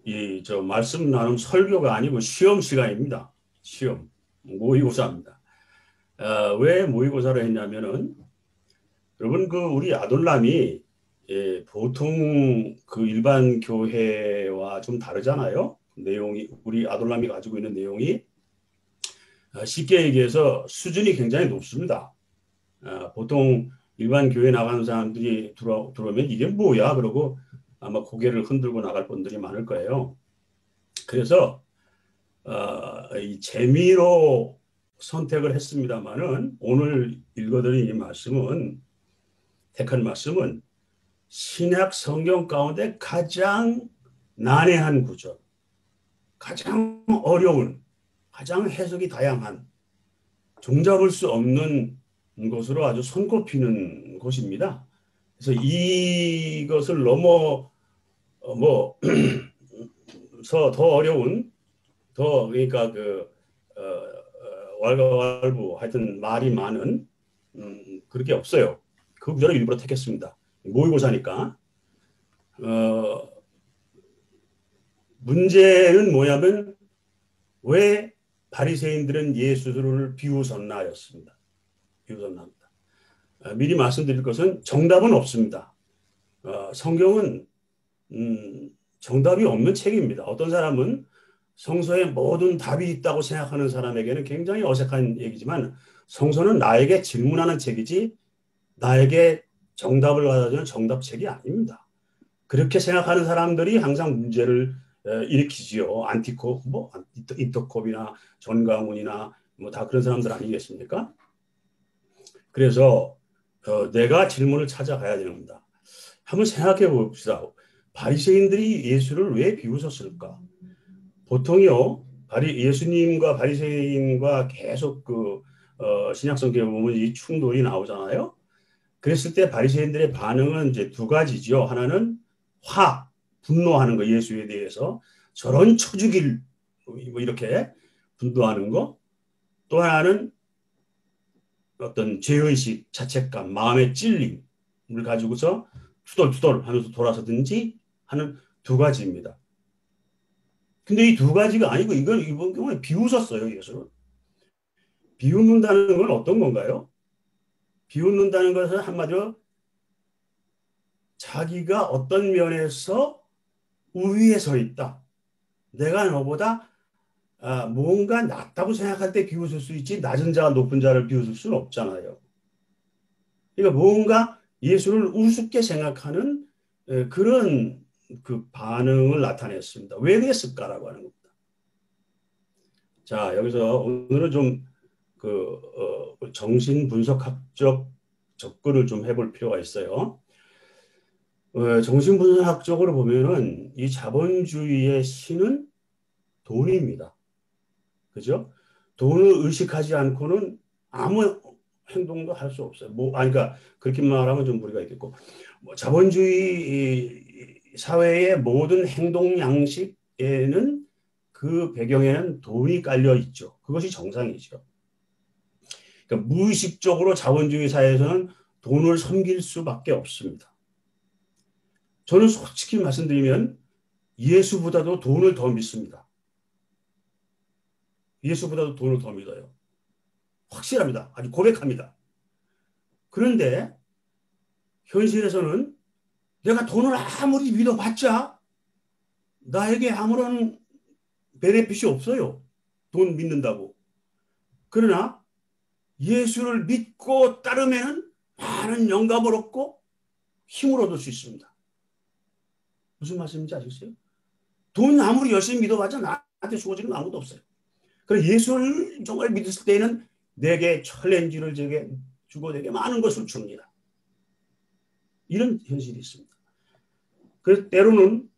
이 말씀 나눔 설교가 아니고 시험 시간입니다. 시험 모의고사입니다. 왜 모의고사를 했냐면은 여러분 우리 아돌람이 보통 일반 교회와 좀 다르잖아요. 내용이 우리 아돌람이 가지고 있는 내용이 쉽게 얘기해서 수준이 굉장히 높습니다. 보통 일반 교회 나가는 사람들이 들어오면 이게 뭐야? 그러고 아마 고개를 흔들고 나갈 분들이 많을 거예요. 그래서 이 재미로 선택을 했습니다만은 오늘 읽어드린 이 말씀은 택한 말씀은 신약 성경 가운데 가장 난해한 구절, 가장 어려운, 가장 해석이 다양한, 종잡을 수 없는 것으로 아주 손꼽히는 곳입니다. 그래서 이것을 넘어서 더 어려운, 그러니까 왈가왈부 하여튼 말이 많은 그렇게 없어요. 그 구절을 일부러 택했습니다. 모의고사니까. 문제는 뭐냐면 왜 바리새인들은 예수를 비웃었나였습니다. 비웃었나입니다. 미리 말씀드릴 것은 정답은 없습니다. 성경은 정답이 없는 책입니다. 어떤 사람은 성서에 모든 답이 있다고 생각하는 사람에게는 굉장히 어색한 얘기지만 성서는 나에게 질문하는 책이지 나에게 정답을 가져주는 정답책이 아닙니다. 그렇게 생각하는 사람들이 항상 문제를 일으키지요. 인터콥이나 전강훈이나 다 그런 사람들 아니겠습니까? 그래서 내가 질문을 찾아가야 됩니다. 한번 생각해 봅시다. 바리새인들이 예수를 왜 비웃었을까? 보통요, 예수님과 바리새인과 계속 신약성경에 보면 이 충돌이 나오잖아요. 그랬을 때 바리새인들의 반응은 이제 두 가지죠. 하나는 분노하는 거, 예수에 대해서 저런 처죽일 이렇게 분노하는 거. 또 하나는 어떤 죄의식, 자책감, 마음의 찔림을 가지고서 투덜투덜 하면서 돌아서든지 하는 두 가지입니다. 근데 이 두 가지가 아니고 이번 경우에 비웃었어요, 예수를. 비웃는다는 건 어떤 건가요? 비웃는다는 것은 한마디로 자기가 어떤 면에서 우위에 서 있다. 내가 너보다 뭔가 낫다고 생각할 때 비웃을 수 있지 낮은 자가 높은 자를 비웃을 수는 없잖아요. 그러니까 뭔가 예수를 우습게 생각하는 그런 반응을 나타냈습니다. 왜 그랬을까라고 하는 겁니다. 자, 여기서 오늘은 좀 정신분석학적 접근을 좀 해볼 필요가 있어요. 정신분석학적으로 보면은 이 자본주의의 신은 돈입니다. 그죠? 돈을 의식하지 않고는 아무 행동도 할 수 없어요. 그러니까 그렇게 말하면 좀 무리가 있겠고, 자본주의 사회의 모든 행동 양식에는 그 배경에는 돈이 깔려 있죠. 그것이 정상이죠. 그러니까 무의식적으로 자본주의 사회에서는 돈을 섬길 수밖에 없습니다. 저는 솔직히 말씀드리면 예수보다도 돈을 더 믿습니다. 예수보다도 돈을 더 믿어요. 확실합니다. 아주 고백합니다. 그런데 현실에서는 내가 돈을 아무리 믿어봤자 나에게 아무런 베네핏이 없어요. 돈 믿는다고. 그러나 예수를 믿고 따르면 많은 영감을 얻고 힘을 얻을 수 있습니다. 무슨 말씀인지 아시겠어요? 돈 아무리 열심히 믿어봤자 나한테 주어지는 건 아무것도 없어요. 그래서 예수를 정말 믿었을 때는 내게 챌린지를 주고 내게 많은 것을 줍니다. 이런 현실이 있습니다. 그래서 때로는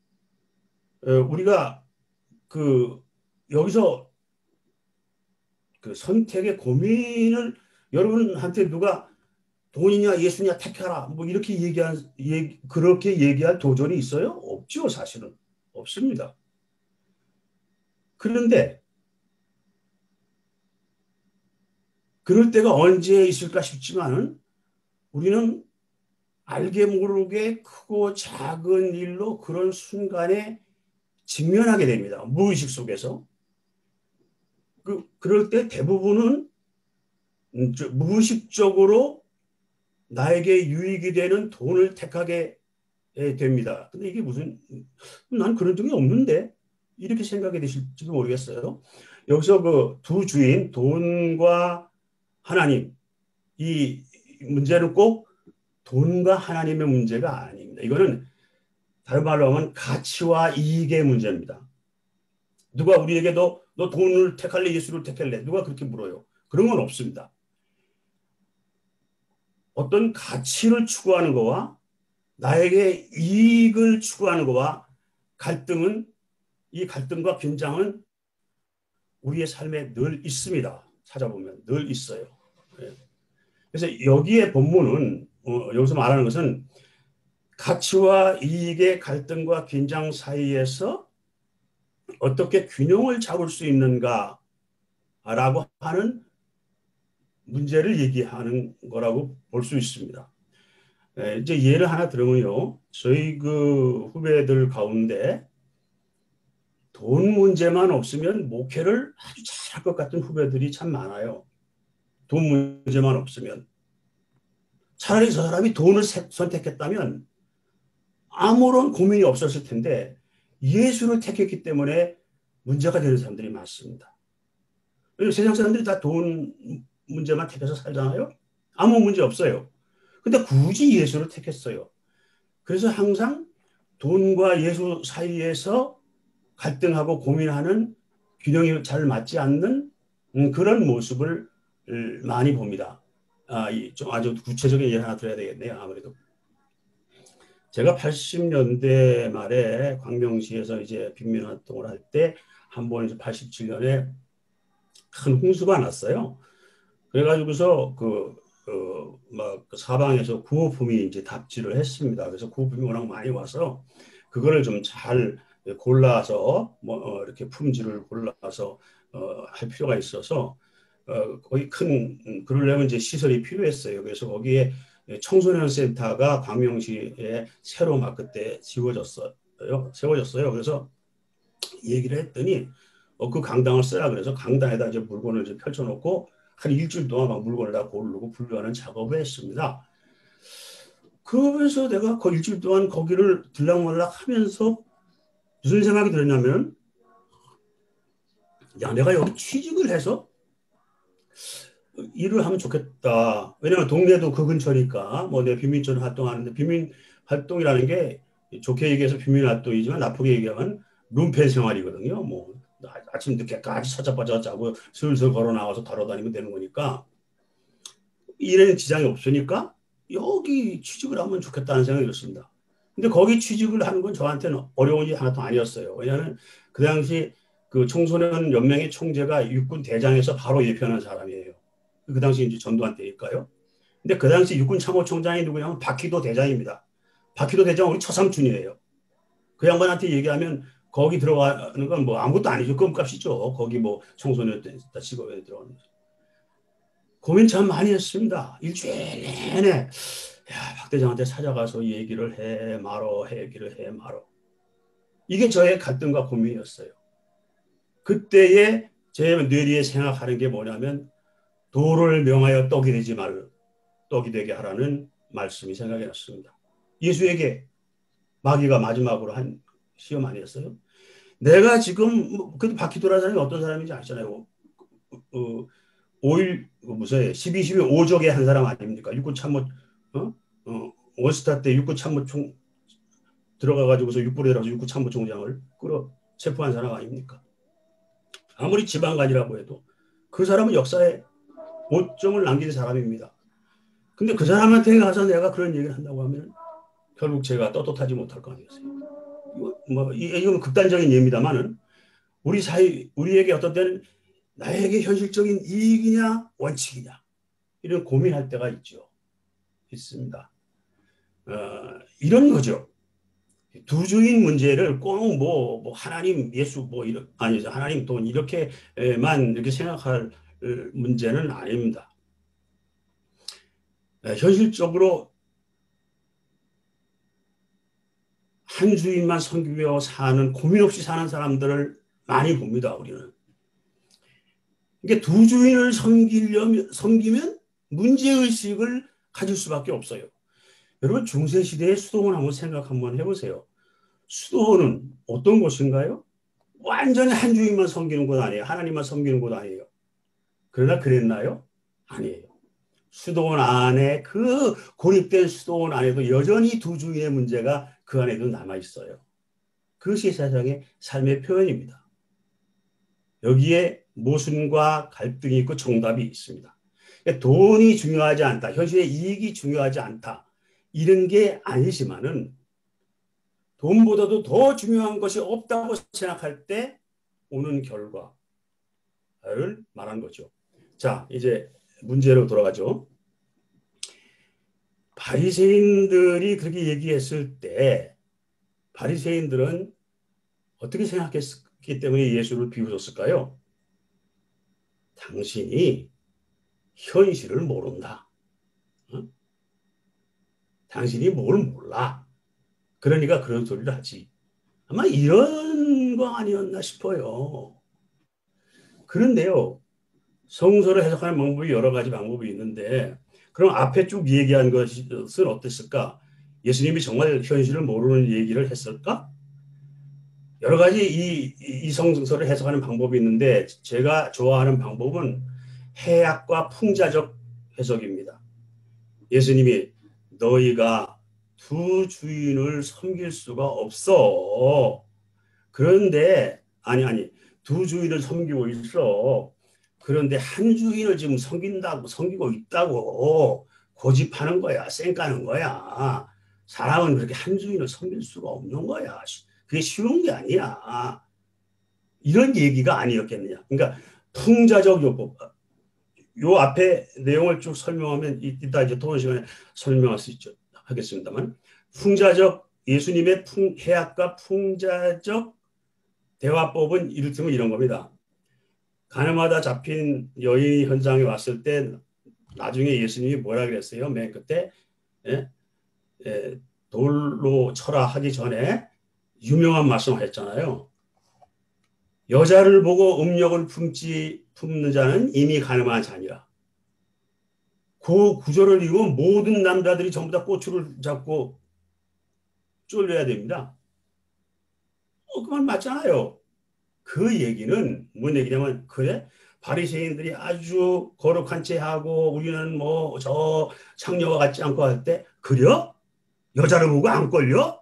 우리가 여기서 선택의 고민을 여러분한테 누가 돈이냐 예수냐 택하라 이렇게 그렇게 얘기할 도전이 있어요? 없죠. 사실은 없습니다. 그런데 그럴 때가 언제 있을까 싶지만은 우리는 알게 모르게 크고 작은 일로 그런 순간에 직면하게 됩니다. 무의식 속에서. 그럴 때 대부분은 무의식적으로 나에게 유익이 되는 돈을 택하게 됩니다. 근데 이게 무슨, 난 그런 적이 없는데? 이렇게 생각이 되실지도 모르겠어요. 여기서 그 두 주인, 돈과 하나님, 이 문제는 꼭 돈과 하나님의 문제가 아닙니다. 이거는 다른 말로 하면 가치와 이익의 문제입니다. 누가 우리에게 너 돈을 택할래? 예수를 택할래? 누가 그렇게 물어요? 그런 건 없습니다. 어떤 가치를 추구하는 거와 나에게 이익을 추구하는 거와 갈등은, 이 갈등과 빈장은 우리의 삶에 늘 있습니다. 찾아보면 늘 있어요. 예. 그래서 여기에 본문은 여기서 말하는 것은 가치와 이익의 갈등과 빈장 사이에서 어떻게 균형을 잡을 수 있는가라고 하는 문제를 얘기하는 거라고 볼 수 있습니다. 이제 예를 하나 들으면요, 저희 그 후배들 가운데 돈 문제만 없으면 목회를 아주 잘할 것 같은 후배들이 참 많아요. 돈 문제만 없으면. 차라리 저 사람이 돈을 선택했다면 아무런 고민이 없었을 텐데 예수를 택했기 때문에 문제가 되는 사람들이 많습니다. 세상 사람들이 다 돈 문제만 택해서 살잖아요. 아무 문제 없어요. 근데 굳이 예수를 택했어요. 그래서 항상 돈과 예수 사이에서 갈등하고 고민하는 균형이 잘 맞지 않는 그런 모습을 많이 봅니다. 좀 아주 구체적인 예를 하나 드려야 되겠네요. 아무래도. 제가 80년대 말에 광명시에서 이제 빈민 활동을 할 때 한 번 이제 87년에 큰 홍수가 났어요. 그래가지고서 막 사방에서 구호품이 이제 답지를 했습니다. 그래서 구호품이 워낙 많이 와서 그거를 좀 잘 골라서 이렇게 품질을 골라서 할 필요가 있어서 거기 그러려면 이제 시설이 필요했어요. 그래서 거기에 청소년 센터가 광명시에 새로 막 그때 세워졌어요. 그래서 얘기를 했더니 그 강당을 쓰라 그래서 강당에다 이제 물건을 이제 펼쳐놓고 한 일주일 동안 막 물건을 다 고르고 분류하는 작업을 했습니다. 그러면서 내가 그 일주일 동안 거기를 들락말락 하면서 무슨 생각이 들었냐면, 야, 내가 여기 취직을 해서 일을 하면 좋겠다. 왜냐면 동네도 그 근처니까 뭐 내 빈민촌 활동하는데 빈민 활동이라는 게 좋게 얘기해서 빈민 활동이지만 나쁘게 얘기하면 룸펜 생활이거든요. 뭐 아침 늦게까지 찾아빠져 자고 슬슬 걸어 나와서 걸어다니면 되는 거니까 일에는 지장이 없으니까 여기 취직을 하면 좋겠다는 생각이 들었습니다. 근데 거기 취직을 하는 건 저한테는 어려운 일이 하나도 아니었어요. 왜냐하면 그 당시 그 청소년 연맹의 총재가 육군 대장에서 바로 예편한 사람이에요. 그 당시 이제 전두환 때니까요. 근데 그 당시 육군 참모총장이 누구냐면 박희도 대장입니다. 박희도 대장 우리 처삼촌이에요. 그 양반한테 얘기하면 거기 들어가는 건 뭐 아무것도 아니죠. 껌값이죠. 거기 뭐 청소년 때 직업에 들어가는 거죠. 고민 참 많이 했습니다. 일주일 내내 야, 박 대장한테 찾아가서 얘기를 해 말어 얘기를 해 말어. 이게 저의 갈등과 고민이었어요. 그때의 제 뇌리에 생각하는 게 뭐냐면 도를 명하여 떡이 되게 하라는 말씀이 생각이 났습니다. 예수에게 마귀가 마지막으로 한 시험 아니었어요? 내가 지금 그 바퀴돌아 사람이 어떤 사람인지 아시잖아요. 어, 5일 무슨 12.12 오적의 한 사람 아닙니까? 육군 참모 어? 원스타 때 육군 참모총 들어가가지고서 육부에 들어가서 육군 참모총장을 끌어 체포한 사람 아닙니까? 아무리 지방관이라고 해도 그 사람은 역사에 오점을 남긴 사람입니다. 근데 그 사람한테 가서 내가 그런 얘기를 한다고 하면 결국 제가 떳떳하지 못할 거 아니겠어요. 이건 극단적인 예입니다만은 우리에게 어떤 때는 나에게 현실적인 이익이냐 원칙이냐 이런 고민할 때가 있습니다. 이런 거죠. 두 주인 문제를 꼭 하나님 예수 이런 아니죠 하나님 돈 이렇게만 이렇게 생각할 문제는 아닙니다. 현실적으로 한 주인만 섬기며 사는, 고민 없이 사는 사람들을 많이 봅니다, 우리는. 이게 두 주인을 섬기면 문제의식을 가질 수밖에 없어요. 여러분, 중세시대의 수도원 한번 해보세요. 수도원은 어떤 곳인가요? 완전히 한 주인만 섬기는 곳 아니에요. 하나님만 섬기는 곳 아니에요. 그러나 그랬나요? 아니에요. 수도원 안에, 그 고립된 수도원 안에도 여전히 두 주인의 문제가 그 안에도 남아 있어요. 그것이 세상의 삶의 표현입니다. 여기에 모순과 갈등이 있고 정답이 있습니다. 돈이 중요하지 않다, 현실의 이익이 중요하지 않다, 이런 게 아니지만은 돈보다도 더 중요한 것이 없다고 생각할 때 오는 결과를 말한 거죠. 자, 이제 문제로 돌아가죠. 바리새인들이 그렇게 얘기했을 때 바리새인들은 어떻게 생각했기 때문에 예수를 비웃었을까요? 당신이 현실을 모른다. 어? 당신이 뭘 몰라. 그러니까 그런 소리를 하지. 아마 이런 거 아니었나 싶어요. 그런데요, 성서를 해석하는 방법이 여러 가지 방법이 있는데, 그럼 앞에 쭉 얘기한 것은 어땠을까? 예수님이 정말 현실을 모르는 얘기를 했을까? 여러 가지 이 성서를 해석하는 방법이 있는데, 제가 좋아하는 방법은 해학과 풍자적 해석입니다. 예수님이 너희가 두 주인을 섬길 수가 없어. 그런데 아니 두 주인을 섬기고 있어. 그런데 한 주인을 지금 섬기고 있다고 고집하는 거야. 쌩까는 거야. 사람은 그렇게 한 주인을 섬길 수가 없는 거야. 그게 쉬운 게 아니야. 이런 얘기가 아니었겠느냐. 그러니까 풍자적 요법. 요 앞에 내용을 쭉 설명하면 이따 이제 토론 시간에 설명할 수 있죠. 하겠습니다만, 예수님의 해학과 풍자적 대화법은 이를테면 이런 겁니다. 가늠하다 잡힌 여인이 현장에 왔을 때 나중에 예수님이 뭐라 그랬어요? 맨 끝에 예? 돌로 쳐라 하기 전에 유명한 말씀을 했잖아요. 여자를 보고 음욕을 품는 자는 이미 가늠한 자니라. 그 구절을 읽으면 모든 남자들이 전부 다 꼬투를 잡고 쫄려야 됩니다. 그 말 맞잖아요. 그 얘기는 뭔 얘기냐면, 그래? 바리새인들이 아주 거룩한 채 하고 우리는 뭐 저 창녀와 같지 않고 할 때, 그려? 여자를 보고 안 걸려?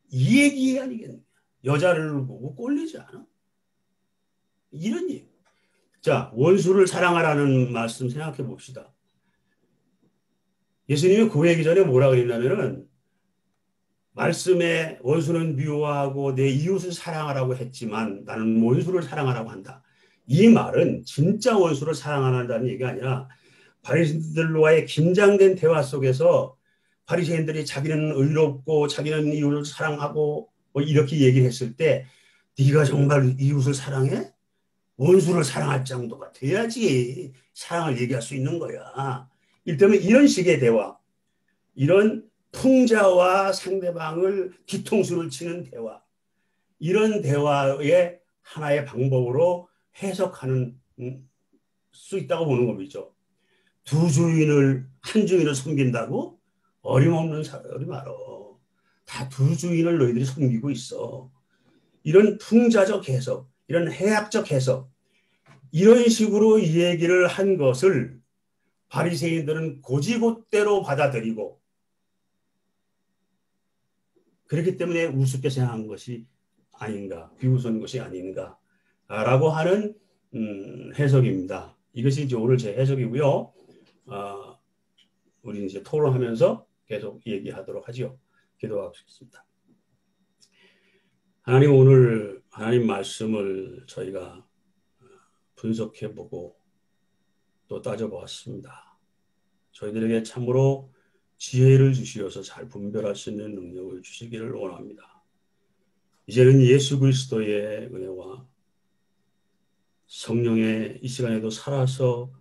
이 얘기 아니겠냐? 여자를 보고 꼴리지 않아? 이런 얘기. 자, 원수를 사랑하라는 말씀 생각해 봅시다. 예수님이 고백하기 전에 뭐라 그랬냐면은, 말씀에 원수는 미워하고 내 이웃을 사랑하라고 했지만 나는 원수를 사랑하라고 한다. 이 말은 진짜 원수를 사랑한다는 얘기가 아니라 바리새인들과의 긴장된 대화 속에서 바리새인들이 자기는 의롭고 자기는 이웃을 사랑하고 뭐 이렇게 얘기를 했을 때, 네가 정말 이웃을 사랑해? 원수를 사랑할 정도가 돼야지 사랑을 얘기할 수 있는 거야. 이를테면 이런 식의 대화, 이런 풍자와 상대방을 뒤통수를 치는 대화, 이런 대화의 하나의 방법으로 해석하는 수 있다고 보는 겁니다. 한 주인을 섬긴다고? 어림없는 사람이 말어. 다 두 주인을 너희들이 섬기고 있어. 이런 풍자적 해석, 이런 해학적 해석, 이런 식으로 이 얘기를 한 것을 바리새인들은 곧이곧대로 받아들이고, 그렇기 때문에 우습게 생각한 것이 아닌가, 비웃은 것이 아닌가라고 하는 해석입니다. 이것이 이제 오늘 제 해석이고요. 우리 이제 토론하면서 계속 얘기하도록 하죠. 기도하겠습니다. 하나님, 오늘 하나님 말씀을 저희가 분석해보고 또 따져보았습니다. 저희들에게 참으로 지혜를 주시어서 잘 분별할 수 있는 능력을 주시기를 원합니다. 이제는 예수 그리스도의 은혜와 성령의 이 시간에도 살아서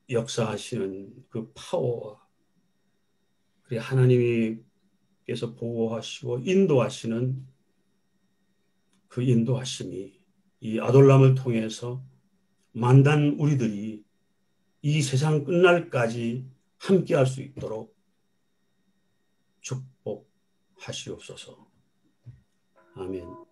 역사하시는 그 파워와, 그리고 하나님이 하나님께서 보호하시고 인도하시는 그 인도하심이 이 아돌람을 통해서 만난 우리들이 이 세상 끝날까지 함께할 수 있도록 축복하시옵소서. 아멘.